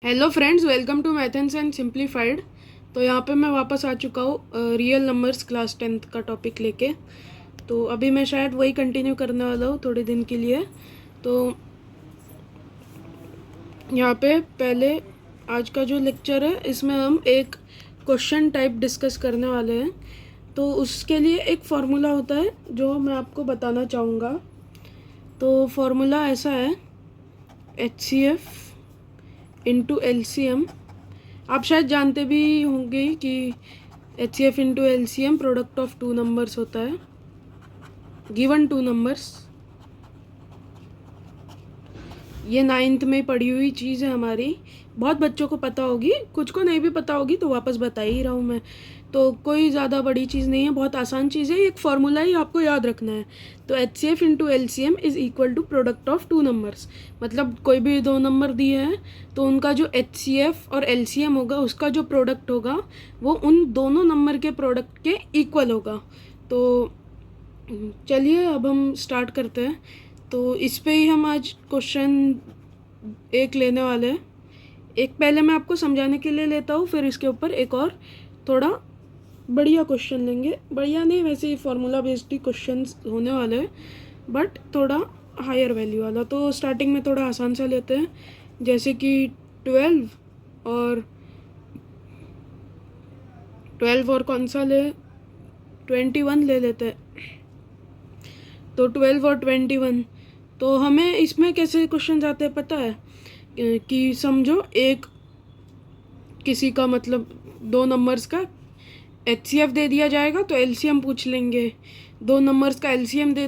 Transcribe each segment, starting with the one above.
Hello friends, welcome to maths and simplified. तो यहाँ पे मैं वापस आ चुका हूँ रियल नंबर्स क्लास 10th का टॉपिक लेके। तो अभी मैं शायद वही कंटिन्यू करने वाला हूँ थोड़े दिन के लिए। तो यहाँ पे पहले आज का जो लेक्चर है इसमें हम एक क्वेश्चन टाइप डिस्कस करने वाले हैं। तो उसके लिए एक फार्मूला होता है जो मैं आपको बताना चाहूँगा। तो फार्मूला ऐसा है, HCF इंटू LCM। आप शायद जानते भी होंगे कि HCF into LCM product of two numbers होता है, गिवन टू नंबर्स। ये 9th में पढ़ी हुई चीज़ है हमारी, बहुत बच्चों को पता होगी, कुछ को नहीं भी पता होगी, तो वापस बता ही रहा हूँ मैं। तो कोई ज़्यादा बड़ी चीज़ नहीं है, बहुत आसान चीज़ है, एक फार्मूला ही आपको याद रखना है। तो HCF into LCM is equal to product of two numbers. मतलब कोई भी दो नंबर दिए हैं तो उनका जो HCF और LCM होगा, उसका जो प्रोडक्ट होगा वो उन दोनों नंबर के प्रोडक्ट के इक्वल होगा। तो चलिए अब हम स्टार्ट करते हैं। तो इस पे ही हम आज क्वेश्चन एक लेने वाले हैं। एक पहले मैं आपको समझाने के लिए लेता हूँ, फिर इसके ऊपर एक और थोड़ा बढ़िया क्वेश्चन लेंगे। बढ़िया नहीं, वैसे ही फार्मूला बेस्ड ही क्वेश्चन होने वाले हैं, बट थोड़ा हायर वैल्यू वाला। तो स्टार्टिंग में थोड़ा आसान सा लेते हैं, जैसे कि 12 और कौन सा ले, 21 ले लेते हैं। तो 12 और 21, तो हमें इसमें कैसे क्वेश्चन आते हैं पता है कि समझो एक किसी का मतलब दो नंबर्स का HCF दे दिया जाएगा तो LCM पूछ लेंगे, दो नंबर्स का LCM दे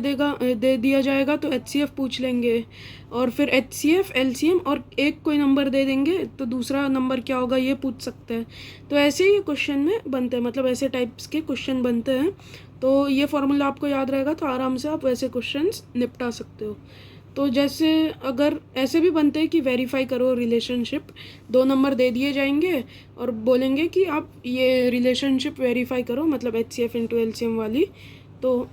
दिया जाएगा तो HCF पूछ लेंगे, और फिर HCF LCM और एक कोई नंबर दे देंगे तो दूसरा नंबर क्या होगा ये पूछ सकते हैं। तो ऐसे ही क्वेश्चन में बनते हैं, मतलब ऐसे टाइप्स के क्वेश्चन बनते हैं। तो ये फॉर्मूला आपको याद रहेगा तो आराम से आप वैसे क्वेश्चंस निपटा सकते हो। तो जैसे अगर ऐसे भी बनते हैं कि वेरीफाई करो रिलेशनशिप, दो नंबर दे दिए जाएंगे और बोलेंगे कि आप ये रिलेशनशिप वेरीफाई करो, मतलब HCF इंटू LCM वाली। तो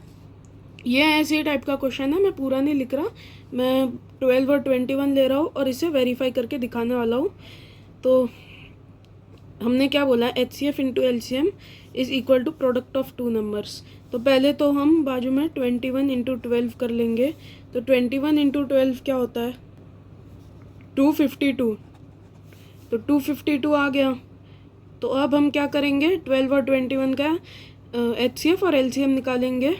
ये ऐसे टाइप का क्वेश्चन है, मैं पूरा नहीं लिख रहा, मैं 12 और 21 ले रहा हूँ और इसे वेरीफाई करके दिखाने वाला हूँ। तो हमने क्या बोला, HCF into LCM is equal to product of two numbers. तो पहले तो हम बाजू में 21 इंटू 12 कर लेंगे। तो 21 इंटू 12 क्या होता है, 252। तो 252 आ गया। तो अब हम क्या करेंगे, 12 और 21 का HCF और LCM निकालेंगे।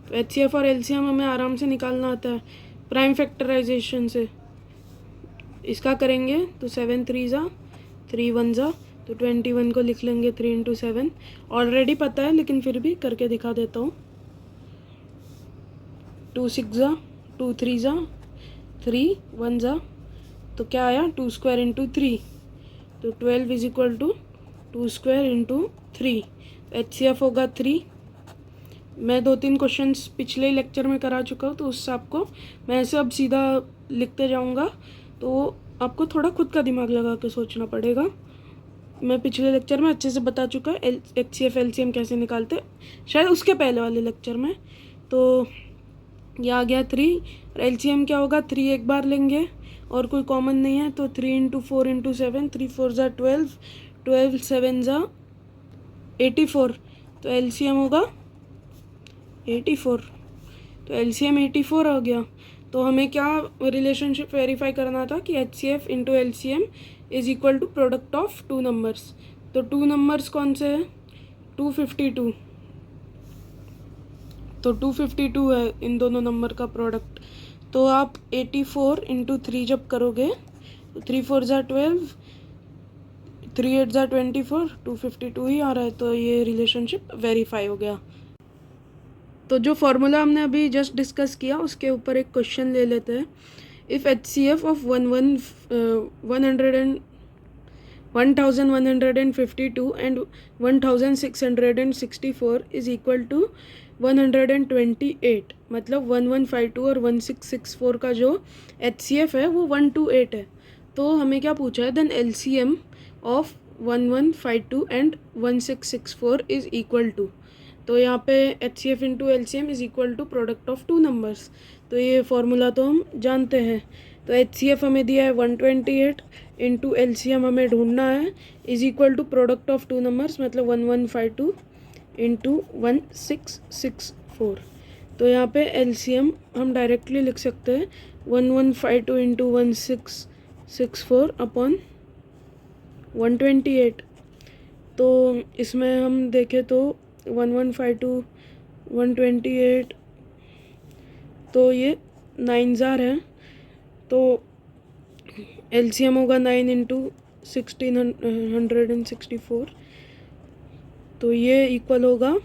तो HCF और LCM हमें आराम से निकालना आता है प्राइम फैक्टराइजेशन से। इसका करेंगे तो 7 3 ज़ा 3 1 ज़ा, तो 21 को लिख लेंगे 3 इंटू 7। ऑलरेडी पता है लेकिन फिर भी करके दिखा देता हूँ। 2 6 ज़ा 2 3 ज़ा 3 1 ज़ा, तो क्या आया 2 स्क्वायर इंटू 3। तो 12 is equal to 2 square into 3। HCF होगा 3। मैं 2-3 क्वेश्चंस पिछले लेक्चर में करा चुका हूँ तो उससे आपको मैं ऐसे अब सीधा लिखते जाऊँगा, तो आपको थोड़ा खुद का दिमाग लगा के सोचना पड़ेगा। मैं पिछले लेक्चर में अच्छे से बता चुका है HCF LCM कैसे निकालते, शायद उसके पहले वाले लेक्चर में। तो ये आ गया 3, और LCM क्या होगा, 3 एक बार लेंगे और कोई कॉमन नहीं है, तो 3 इंटू 4 इंटू 7, 3 4 ज़ा 12, 12 7 ज़ा 84। तो LCM होगा 84। तो LCM 84 आ गया। तो हमें क्या रिलेशनशिप वेरीफाई करना था कि HCF into LCM is equal to product of two numbers. तो टू नंबर्स कौन से हैं, 252। तो 252 है इन दोनों नंबर का प्रोडक्ट। तो आप 84 इंटू 3 जब करोगे तो 3 4 ज़ा 12, 3 8 ज़ा 24, 252 ही आ रहा है। तो ये रिलेशनशिप वेरीफाई हो गया। तो जो फार्मूला हमने अभी जस्ट डिस्कस किया उसके ऊपर एक क्वेश्चन ले लेते हैं। If HCF of 1152 and 1664 is equal to 128, मतलब 1152 और 1664 का जो HCF है वो 128 है। तो हमें क्या पूछा है, then LCM of 1152 and 1664 is equal to. तो यहाँ पे HCF into LCM is equal to product of two numbers. तो ये फॉर्मूला तो हम जानते हैं, तो HCF हमें दिया है 128 इंटू LCM हमें ढूंढना है is equal to product of two numbers मतलब 1152 इंटू 1664। तो यहाँ पे LCM हम डायरेक्टली लिख सकते हैं 1152 इंटू 1664 अपॉन 128। तो इसमें हम देखें तो 1152 128 तो ये 9 है, तो LCM होगा 9 इंटू 1664, तो ये इक्वल होगा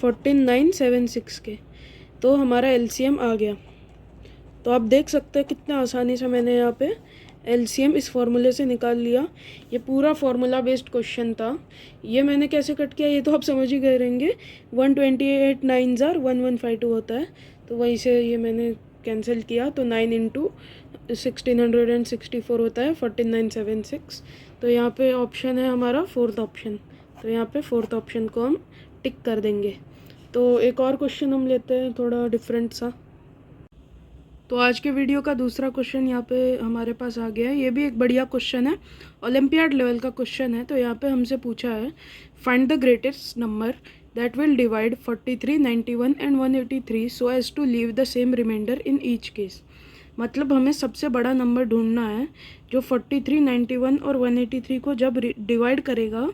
14976 के। तो हमारा LCM आ गया। तो आप देख सकते हैं कितना आसानी से मैंने यहाँ पे LCM इस फॉर्मूले से निकाल लिया। ये पूरा फार्मूला बेस्ड क्वेश्चन था। ये मैंने कैसे कट किया ये तो आप समझ ही गए रहेंगे। 128 9 1152 होता है, तो वहीं से ये मैंने कैंसिल किया। तो 9 इंटू 1664 होता है 14976। तो यहाँ पे ऑप्शन है हमारा फोर्थ ऑप्शन। तो यहाँ पे फोर्थ ऑप्शन को हम टिक कर देंगे। तो एक और क्वेश्चन हम लेते हैं थोड़ा डिफरेंट सा। तो आज के वीडियो का दूसरा क्वेश्चन यहाँ पे हमारे पास आ गया है। ये भी एक बढ़िया क्वेश्चन है, ओलंपियाड लेवल का क्वेश्चन है। तो यहाँ पे हमसे पूछा है find the greatest number that will divide 43, 91 and 183 so as to leave the same remainder in each case. मतलब हमें सबसे बड़ा नंबर ढूंढना है जो 43, 91 और 183 को जब डिवाइड करेगा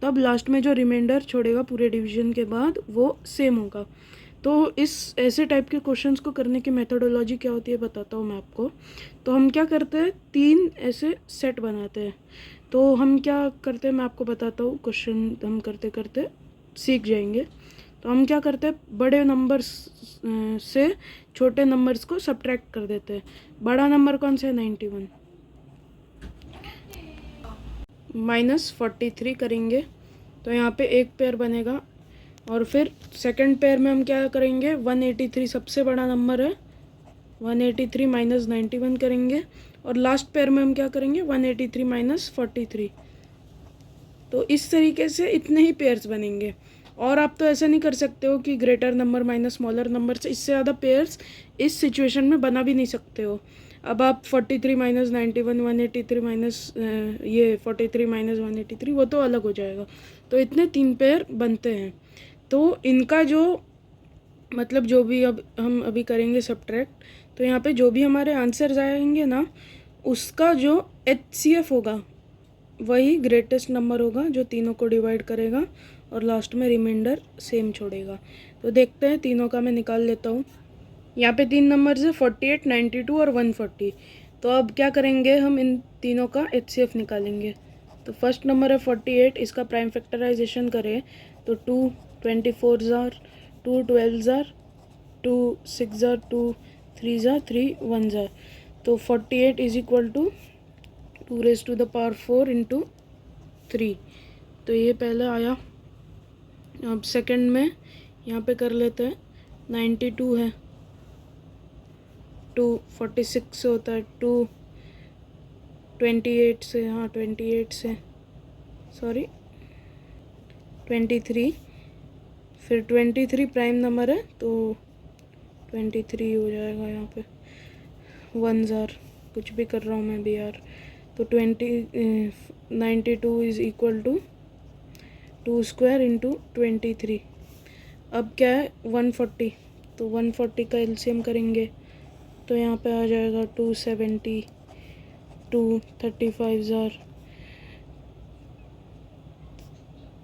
तब लास्ट में जो रिमाइंडर छोड़ेगा पूरे डिवीजन के बाद वो सेम होगा। तो इस ऐसे टाइप के क्वेश्चंस को करने की मेथोडोलॉजी क्या होती है बताता हूँ मैं आपको। तो हम क्या करते हैं, 3 ऐसे सेट बनाते हैं। तो हम क्या करते हैं मैं आपको बताता हूँ, क्वेश्चन हम करते करते सीख जाएंगे। तो हम क्या करते हैं, बड़े नंबर्स से छोटे नंबर्स को सब्ट्रैक्ट कर देते हैं। बड़ा नंबर कौन सा है, 91 माइनस 43 करेंगे तो यहाँ पे एक पेयर बनेगा। और फिर सेकंड पेयर में हम क्या करेंगे, 183 सबसे बड़ा नंबर है, 183 माइनस 91 करेंगे। और लास्ट पेयर में हम क्या करेंगे, 183 माइनस 43। तो इस तरीके से इतने ही पेयर्स बनेंगे। और आप तो ऐसा नहीं कर सकते हो कि greater number minus smaller number से, इससे ज़्यादा पेयर्स इस सिचुएशन में बना भी नहीं सकते हो। अब आप 43 माइनस 91, 183 माइनस ये 43 माइनस 183 वो तो अलग हो जाएगा। तो इतने 3 पेयर बनते हैं। तो इनका जो मतलब जो भी अब हम अभी करेंगे सब्ट्रैक्ट, तो यहाँ पे जो भी हमारे आंसर्स आएंगे ना उसका जो HCF होगा वही ग्रेटेस्ट नंबर होगा जो तीनों को डिवाइड करेगा और लास्ट में रिमाइंडर सेम छोड़ेगा। तो देखते हैं, तीनों का मैं निकाल लेता हूँ। यहाँ पे 3 नंबर है 48, 92 और 140। तो अब क्या करेंगे, हम इन तीनों का HCF निकालेंगे। तो फर्स्ट नंबर है 48, इसका प्राइम फैक्टराइजेशन करें तो 2 24 जार, 2 12 जार, 2 6 जार, 2 3 जार, 3 1 जार। तो 48 is equal to 2 raise to the power 4 into 3। तो ये पहले आया। अब सेकंड में यहाँ पे कर लेते हैं, 92 है, 2 46 से होता है, 2 28 से, हाँ 28 से, सॉरी 23, फिर 23 प्राइम नंबर है तो 23 हो जाएगा। यहाँ पे 1 जार, कुछ भी कर रहा हूँ मैं भी यार। तो 92 is equal to 2 square into 23। अब क्या है 140, तो 140 का LCM करेंगे तो यहाँ पे आ जाएगा 270, 2 35 जार,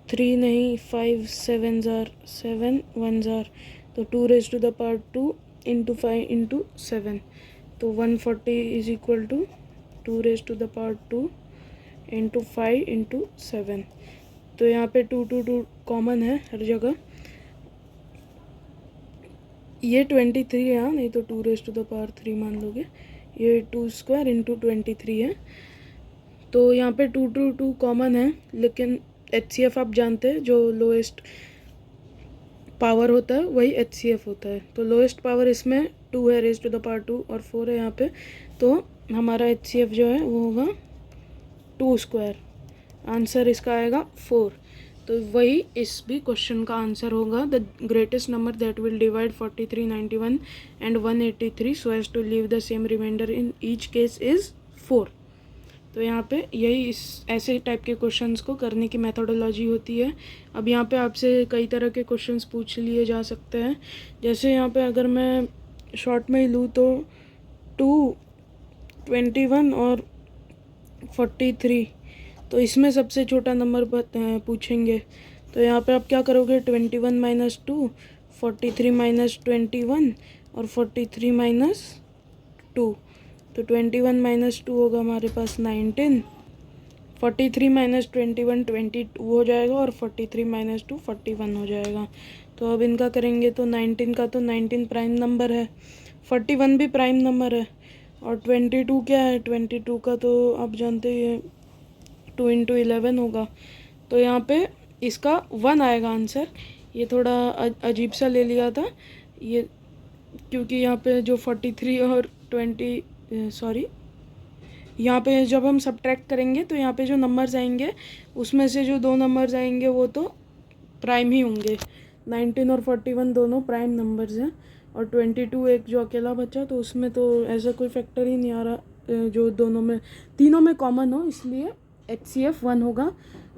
3 नहीं 5 7 जार, 7 1 जार। तो 2 raise to the power 2 into 5 into 7। तो 140 is equal to 2 raise to the power 2 into 5 into 7। तो यहाँ पे 2 2 2 कॉमन है हर जगह। ये 23 है, हाँ नहीं तो 2 रेज़ टू द पावर 3 मान लोगे। ये 2 स्क्वायर इंटू 23 है। तो यहाँ पे 2 2 2 कॉमन है, लेकिन HCF आप जानते हैं जो लोएस्ट पावर होता है वही HCF होता है। तो लोएस्ट पावर इसमें 2 है रेज़ टू द पावर 2 और 4 है यहाँ पे। तो हमारा HCF जो है वो होगा 2 स्क्वायर। आंसर इसका आएगा 4। तो तो वही इस भी क्वेश्चन का आंसर होगा। The greatest number that will divide 43, 91 and 183 so as to leave the same remainder in each case is 4। तो यहाँ पे यही इस ऐसे टाइप के क्वेश्चंस को करने की मेथोडोलॉजी होती है। अब यहाँ पे आपसे कई तरह के क्वेश्चंस पूछ लिए जा सकते हैं। जैसे यहाँ पे अगर मैं शॉर्ट में ही लूँ तो 2, 21 और 43, तो इसमें सबसे छोटा नंबर पूछेंगे। तो यहाँ पे आप क्या करोगे, 21 माइनस 2, 43 माइनस 21 और 43 माइनस 2। तो 21 माइनस 2 होगा हमारे पास 19, 43 माइनस 21 22 हो जाएगा और 43 माइनस 2 41 हो जाएगा। तो अब इनका करेंगे तो 19 का तो 19 प्राइम नंबर है, 41 भी प्राइम नंबर है, और 22 क्या है, 22 का तो आप जानते ही हैं 2 इंटू 11 होगा। तो यहाँ पे इसका 1 आएगा आंसर। ये थोड़ा अजीब सा ले लिया था ये, क्योंकि यहाँ पे जो 43 और 20 सॉरी यहाँ पे जब हम सब्ट्रैक्ट करेंगे तो यहाँ पे जो नंबर्स आएंगे उसमें से जो 2 नंबर्स आएंगे वो तो प्राइम ही होंगे। 19 और 41 दोनों प्राइम नंबर्स हैं, और 22 एक जो अकेला बचा तो उसमें तो ऐसा कोई फैक्टर ही नहीं आ रहा जो दोनों में तीनों में कॉमन हो, इसलिए HCF 1 होगा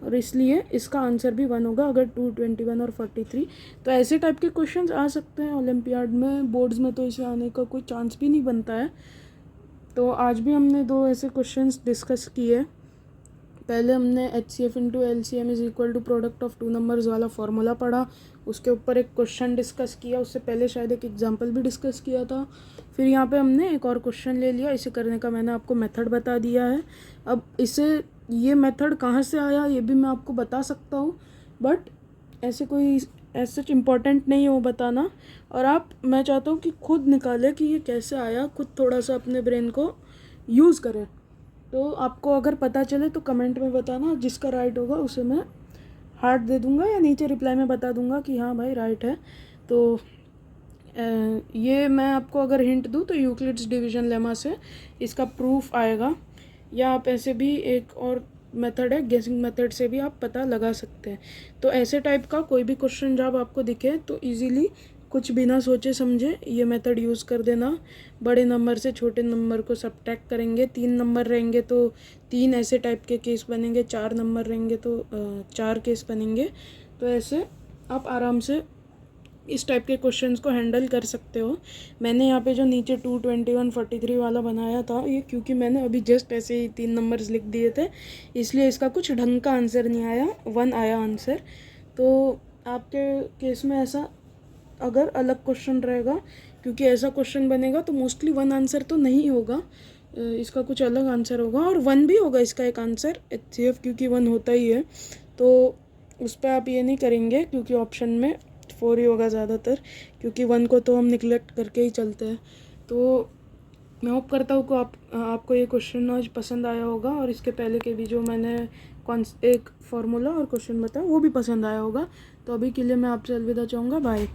और इसलिए इसका आंसर भी 1 होगा अगर 2, 21 और 43। तो ऐसे टाइप के क्वेश्चंस आ सकते हैं ओलंपियाड में। बोर्ड्स में तो इसे आने का कोई चांस भी नहीं बनता है। तो आज भी हमने 2 ऐसे क्वेश्चंस डिस्कस किए। पहले हमने HCF into LCM is equal to product of 2 numbers वाला फार्मूला पढ़ा, उसके ऊपर एक क्वेश्चन डिस्कस किया, उससे पहले शायद एक एग्जांपल भी डिस्कस किया था। फिर यहाँ पे हमने एक और क्वेश्चन ले लिया, इसे करने का मैंने आपको मेथड बता दिया है। अब इसे ये मेथड कहाँ से आया ये भी मैं आपको बता सकता हूँ, बट ऐसे कोई सच इम्पॉर्टेंट नहीं हो बताना, और मैं चाहता हूँ कि खुद निकालें कि ये कैसे आया, खुद थोड़ा सा अपने ब्रेन को यूज़ करें। तो आपको अगर पता चले तो कमेंट में बताना, जिसका राइट होगा उसे मैं हार्ट दे दूँगा या नीचे रिप्लाई में बता दूँगा कि हाँ भाई राइट है। तो ये मैं आपको अगर हिंट दूँ तो यूक्लिड्स डिवीजन लेमा से इसका प्रूफ आएगा, या आप ऐसे भी एक और मेथड है गेसिंग मेथड से भी आप पता लगा सकते हैं। तो ऐसे टाइप का कोई भी क्वेश्चन जब आपको दिखे तो इजीली कुछ बिना सोचे समझे ये मेथड यूज़ कर देना। बड़े नंबर से छोटे नंबर को सब्ट्रैक्ट करेंगे, 3 नंबर रहेंगे तो 3 ऐसे टाइप के केस बनेंगे, 4 नंबर रहेंगे तो 4 केस बनेंगे। तो ऐसे आप आराम से इस टाइप के क्वेश्चंस को हैंडल कर सकते हो। मैंने यहाँ पे जो नीचे 2, 21, 43 वाला बनाया था ये क्योंकि मैंने अभी जस्ट ऐसे ही 3 नंबर्स लिख दिए थे, इसलिए इसका कुछ ढंग का आंसर नहीं आया, 1 आया आंसर। तो आपके केस में ऐसा अगर अलग क्वेश्चन रहेगा, क्योंकि ऐसा क्वेश्चन बनेगा तो मोस्टली 1 आंसर तो नहीं होगा, इसका कुछ अलग आंसर होगा, और 1 भी होगा इसका एक आंसर HCF, क्योंकि 1 होता ही है। तो उस पर आप ये नहीं करेंगे क्योंकि ऑप्शन में 4 ही होगा ज़्यादातर, क्योंकि 1 को तो हम निगलेक्ट करके ही चलते हैं। तो मैं होप करता हूँ कि आपको ये क्वेश्चन आज पसंद आया होगा, और इसके पहले के भी जो मैंने एक फार्मूला और क्वेश्चन बताया वो भी पसंद आया होगा। तो अभी के लिए मैं आपसे अलविदा चाहूँगा, बाय।